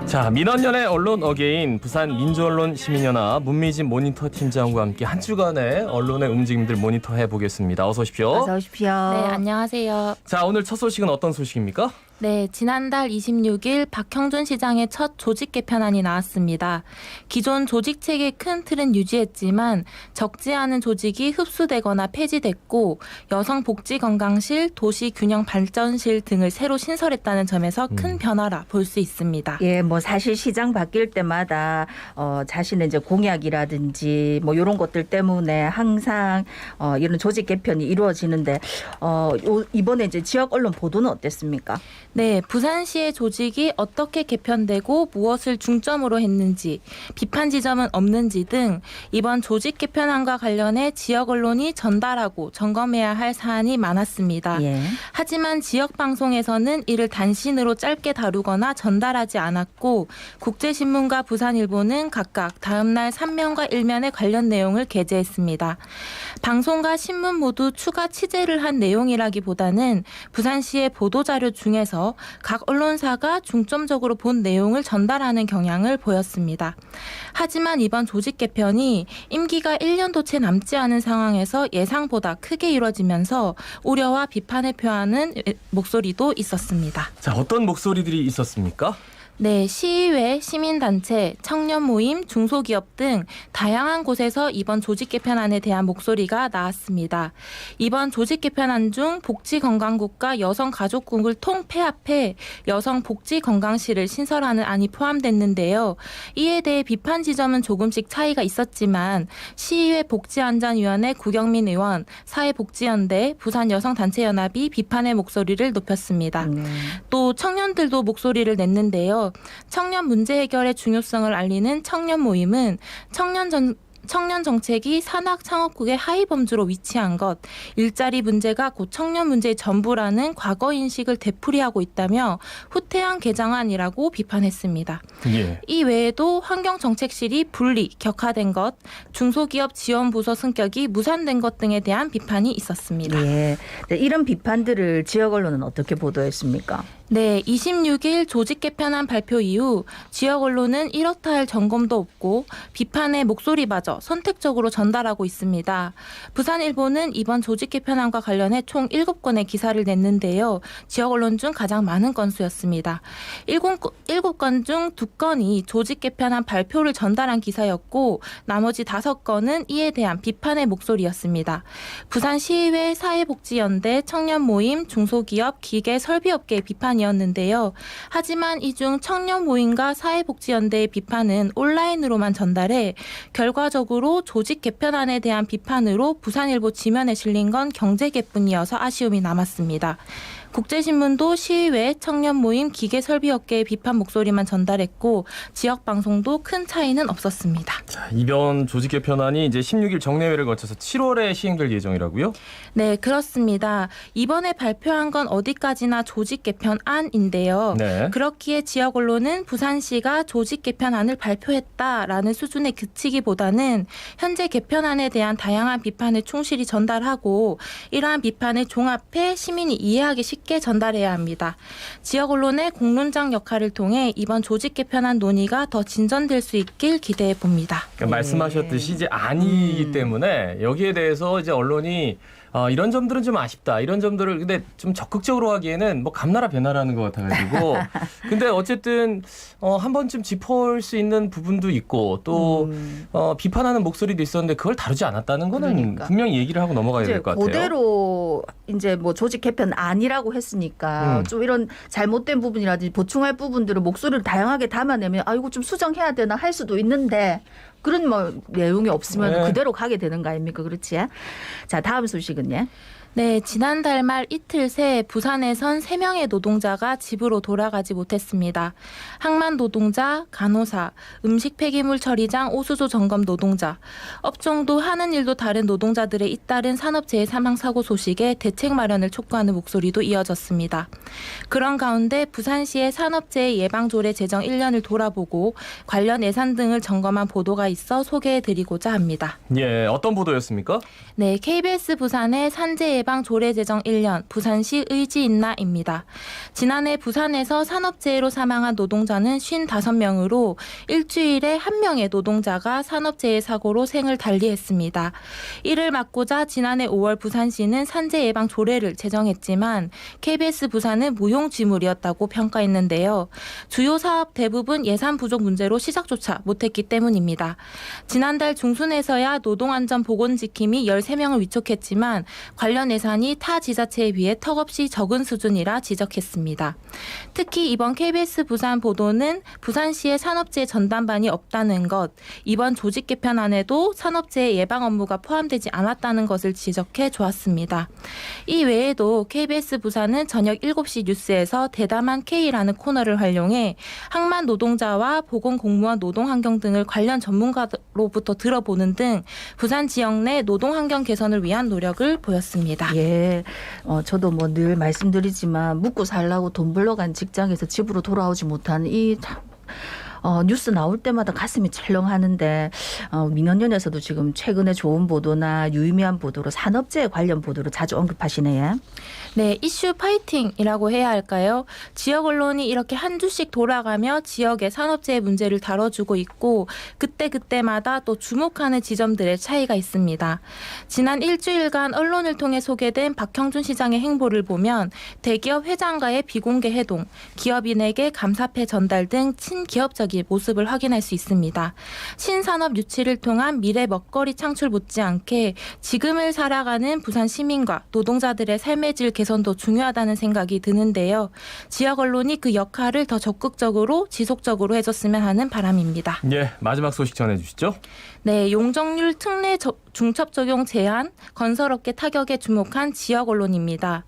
자, 민원연의 언론 어게인 부산 민주언론 시민연합 문미진 모니터 팀장과 함께 한 주간의 언론의 움직임들 모니터해 보겠습니다. 어서 오십시오. 어서 오십시오. 네, 안녕하세요. 자, 오늘 첫 소식은 어떤 소식입니까? 네, 지난달 26일 박형준 시장의 첫 조직 개편안이 나왔습니다. 기존 조직체계의 큰 틀은 유지했지만 적지 않은 조직이 흡수되거나 폐지됐고 여성복지건강실, 도시균형발전실 등을 새로 신설했다는 점에서 큰 변화라 볼 수 있습니다. 예, 뭐 사실 시장 바뀔 때마다 자신의 이제 공약이라든지 뭐 이런 것들 때문에 항상 이런 조직 개편이 이루어지는데 이번에 이제 지역 언론 보도는 어땠습니까? 네, 부산시의 조직이 어떻게 개편되고 무엇을 중점으로 했는지, 비판 지점은 없는지 등 이번 조직 개편안과 관련해 지역 언론이 전달하고 점검해야 할 사안이 많았습니다. 예. 하지만 지역 방송에서는 이를 단신으로 짧게 다루거나 전달하지 않았고 국제신문과 부산일보는 각각 다음 날 3면과 1면에 관련 내용을 게재했습니다. 방송과 신문 모두 추가 취재를 한 내용이라기보다는 부산시의 보도자료 중에서 각 언론사가 중점적으로 본 내용을 전달하는 경향을 보였습니다. 하지만 이번 조직 개편이 임기가 1년도 채 남지 않은 상황에서 예상보다 크게 이뤄지면서 우려와 비판을 표하는 목소리도 있었습니다. 자, 어떤 목소리들이 있었습니까? 네, 시의회, 시민단체, 청년 모임, 중소기업 등 다양한 곳에서 이번 조직 개편안에 대한 목소리가 나왔습니다. 이번 조직 개편안 중 복지건강국과 여성가족국을 통폐합해 여성복지건강실을 신설하는 안이 포함됐는데요. 이에 대해 비판 지점은 조금씩 차이가 있었지만 시의회 복지안전위원회 구경민 의원, 사회복지연대, 부산여성단체연합이 비판의 목소리를 높였습니다. 또 청년들도 목소리를 냈는데요. 청년 문제 해결의 중요성을 알리는 청년 모임은 청년 정책이 산학 창업국의 하위 범주로 위치한 것, 일자리 문제가 곧 청년 문제의 전부라는 과거 인식을 되풀이하고 있다며 후퇴한 개정안이라고 비판했습니다. 예. 이 외에도 환경정책실이 분리, 격화된 것, 중소기업 지원부서 승격이 무산된 것 등에 대한 비판이 있었습니다. 예. 네, 이런 비판들을 지역 언론은 어떻게 보도했습니까? 네, 26일 조직 개편안 발표 이후 지역 언론은 이렇다 할 점검도 없고 비판의 목소리마저 선택적으로 전달하고 있습니다. 부산일보는 이번 조직 개편안과 관련해 총 7건의 기사를 냈는데요. 지역 언론 중 가장 많은 건수였습니다. 7건 중 2건이 조직 개편안 발표를 전달한 기사였고 나머지 5건은 이에 대한 비판의 목소리였습니다. 부산시의회, 사회복지연대, 청년모임, 중소기업, 기계, 설비업계의 비판이었는데요. 하지만 이 중 청년모임과 사회복지연대의 비판은 온라인으로만 전달해 결과적으로 조직 개편안에 대한 비판으로 부산일보 지면에 실린 건 경제개뿐이어서 아쉬움이 남았습니다. 국제신문도 시의회, 청년모임, 기계설비업계의 비판 목소리만 전달했고 지역 방송도 큰 차이는 없었습니다. 자, 이번 조직 개편안이 이제 16일 정례회를 거쳐서 7월에 시행될 예정이라고요? 네, 그렇습니다. 이번에 발표한 건 어디까지나 조직 개편안인데요. 네. 그렇기에 지역 언론은 부산시가 조직 개편안을 발표했다라는 수준에 그치기보다는 현재 개편안에 대한 다양한 비판을 충실히 전달하고 이러한 비판을 종합해 시민이 이해하기 쉽게 전달해야 합니다. 지역 언론의 공론장 역할을 통해 이번 조직 개편안 논의가 더 진전될 수 있길 기대해 봅니다. 그러니까 말씀하셨듯이 이제 아니기 때문에 여기에 대해서 이제 언론이 이런 점들은 좀 아쉽다. 이런 점들을 근데 좀 적극적으로 하기에는 뭐 감나라 배나라는 것 같아가지고. 근데 어쨌든 한 번쯤 짚어볼 수 있는 부분도 있고 또 비판하는 목소리도 있었는데 그걸 다루지 않았다는 거는 그러니까. 분명히 얘기를 하고 넘어가야 될 것 같아요. 그대로 이제 뭐 조직 개편 아니라고 했으니까 좀 이런 잘못된 부분이라든지 보충할 부분들을 목소리를 다양하게 담아내면 이거 좀 수정해야 되나 할 수도 있는데 그런 뭐 내용이 없으면 네. 그대로 가게 되는 거 아닙니까? 그렇지? 자, 다음 소식은요. 네, 지난달 말 이틀 새 부산에선 3명의 노동자가 집으로 돌아가지 못했습니다. 항만 노동자, 간호사, 음식 폐기물 처리장, 오수조 점검 노동자, 업종도 하는 일도 다른 노동자들의 잇따른 산업재해 사망 사고 소식에 대책 마련을 촉구하는 목소리도 이어졌습니다. 그런 가운데 부산시의 산업재해 예방조례 제정 1년을 돌아보고 관련 예산 등을 점검한 보도가 있어 소개해드리고자 합니다. 예, 어떤 보도였습니까? 네, KBS 부산의 산재 예방 조례 제정 1년 부산시 의지 있나입니다. 지난해 부산에서 산업재해로 사망한 노동자는 55명으로 일주일에 1명의 노동자가 산업재해 사고로 생을 달리했습니다. 이를 막고자 지난해 5월 부산시는 산재 예방 조례를 제정했지만 KBS 부산은 무용지물이었다고 평가했는데요. 주요 사업 대부분 예산 부족 문제로 시작조차 못했기 때문입니다. 지난달 중순에서야 노동안전보건지킴이 13명을 위촉했지만 관련 예산이 타 지자체에 비해 턱없이 적은 수준이라 지적했습니다. 특히 이번 KBS 부산 보도는 부산시의 산업재해 전담반이 없다는 것, 이번 조직 개편안에도 산업재해 예방 업무가 포함되지 않았다는 것을 지적해 좋았습니다. 이 외에도 KBS 부산은 저녁 7시 뉴스에서 대담한 K라는 코너를 활용해 항만 노동자와 보건공무원 노동환경 등을 관련 전문가로부터 들어보는 등 부산 지역 내 노동환경 개선을 위한 노력을 보였습니다. 예, 저도 뭐 늘 말씀드리지만 묵고 살라고 돈 벌러 간 직장에서 집으로 돌아오지 못하는 이 뉴스 나올 때마다 가슴이 철렁하는데 민원연에서도 지금 최근에 좋은 보도나 유의미한 보도로 산업재해 관련 보도를 자주 언급하시네요. 네, 이슈 파이팅이라고 해야 할까요? 지역 언론이 이렇게 한 주씩 돌아가며 지역의 산업재해 문제를 다뤄주고 있고 그때마다 또 주목하는 지점들의 차이가 있습니다. 지난 일주일간 언론을 통해 소개된 박형준 시장의 행보를 보면 대기업 회장과의 비공개 회동, 기업인에게 감사패 전달 등 친기업적인 모습을 확인할 수 있습니다. 신산업 유치를 통한 미래 먹거리 창출 못지않게 지금을 살아가는 부산 시민과 노동자들의 삶의 질 개선도 중요하다는 생각이 드는데요. 지역 언론이 그 역할을 더 적극적으로 지속적으로 해줬으면 하는 바람입니다. 예, 마지막 소식 전해주시죠. 네, 용적률 특례 중첩 적용 제한, 건설업계 타격에 주목한 지역 언론입니다.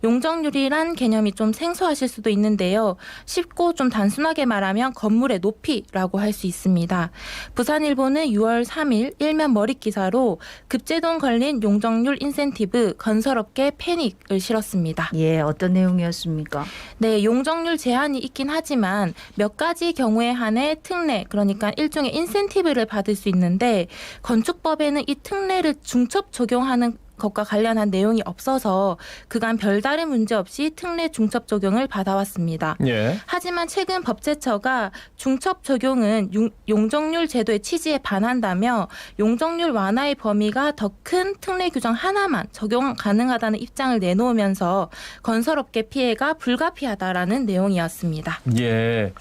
용적률이란 개념이 좀 생소하실 수도 있는데요. 쉽고 좀 단순하게 말하면 건물의 높이라고 할 수 있습니다. 부산일보는 6월 3일 일면 머릿 기사로 급제동 걸린 용적률 인센티브 건설업계 패닉을 실었습니다. 예, 어떤 내용이었습니까? 네, 용적률 제한이 있긴 하지만 몇 가지 경우에 한해 특례, 그러니까 일종의 인센티브를 받을 수 있는데 건축법에는 이 특례를 중첩 적용하는 것과 관련한 내용이 없어서 그간 별다른 문제 없이 특례 중첩 적용을 받아왔습니다. 예. 하지만 최근 법제처가 중첩 적용은 용적률 제도의 취지에 반한다며 용적률 완화의 범위가 더 큰 특례 규정 하나만 적용 가능하다는 입장을 내놓으면서 건설업계 피해가 불가피하다라는 내용이었습니다. 예.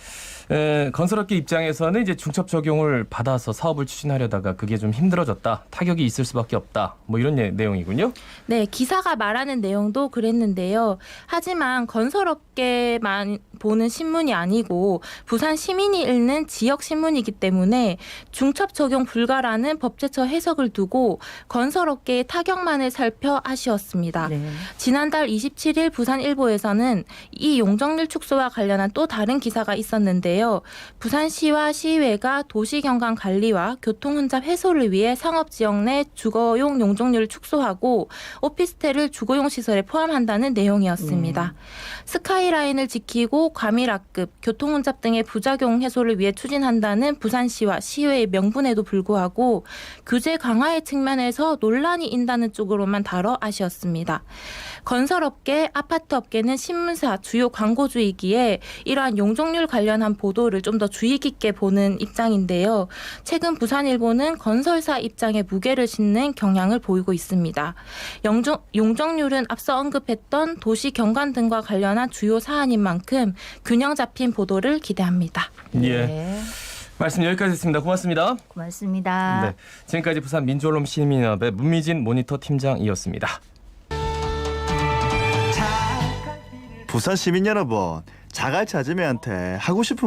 건설업계 입장에서는 이제 중첩 적용을 받아서 사업을 추진하려다가 그게 좀 힘들어졌다. 타격이 있을 수밖에 없다. 뭐 이런 내용이군요. 네, 기사가 말하는 내용도 그랬는데요. 하지만 건설업계만 보는 신문이 아니고 부산 시민이 읽는 지역 신문이기 때문에 중첩 적용 불가라는 법제처 해석을 두고 건설업계의 타격만을 살펴 아쉬웠습니다. 네. 지난달 27일 부산일보에서는 이 용적률 축소와 관련한 또 다른 기사가 있었는데요. 부산시와 시의회가 도시경관 관리와 교통 혼잡 해소를 위해 상업지역 내 주거용 용적률을 축소하고 오피스텔을 주거용 시설에 포함한다는 내용이었습니다. 스카이라인을 지키고 과밀악급, 교통 혼잡 등의 부작용 해소를 위해 추진한다는 부산시와 시의회의 명분에도 불구하고 규제 강화의 측면에서 논란이 있다는 쪽으로만 다뤄 아쉬웠습니다. 건설업계, 아파트업계는 신문사 주요 광고주이기에 이러한 용적률 관련한 보도를 좀 더 주의 깊게 보는 입장인데요. 최근 부산일보는 건설사 입장에 무게를 싣는 경향을 보이고 있습니다. 용적률은 앞서 언급했던 도시 경관 등과 관련한 주요 사안인 만큼 균형 잡힌 보도를 기대합니다. 예. 네. 말씀 여기까지 했습니다. 고맙습니다. 고맙습니다. 네. 지금까지 부산 민주언론 시민연합의 문미진 모니터 팀장이었습니다. 부산 시민 여러분, 자갈치 아줌마한테 하고 싶은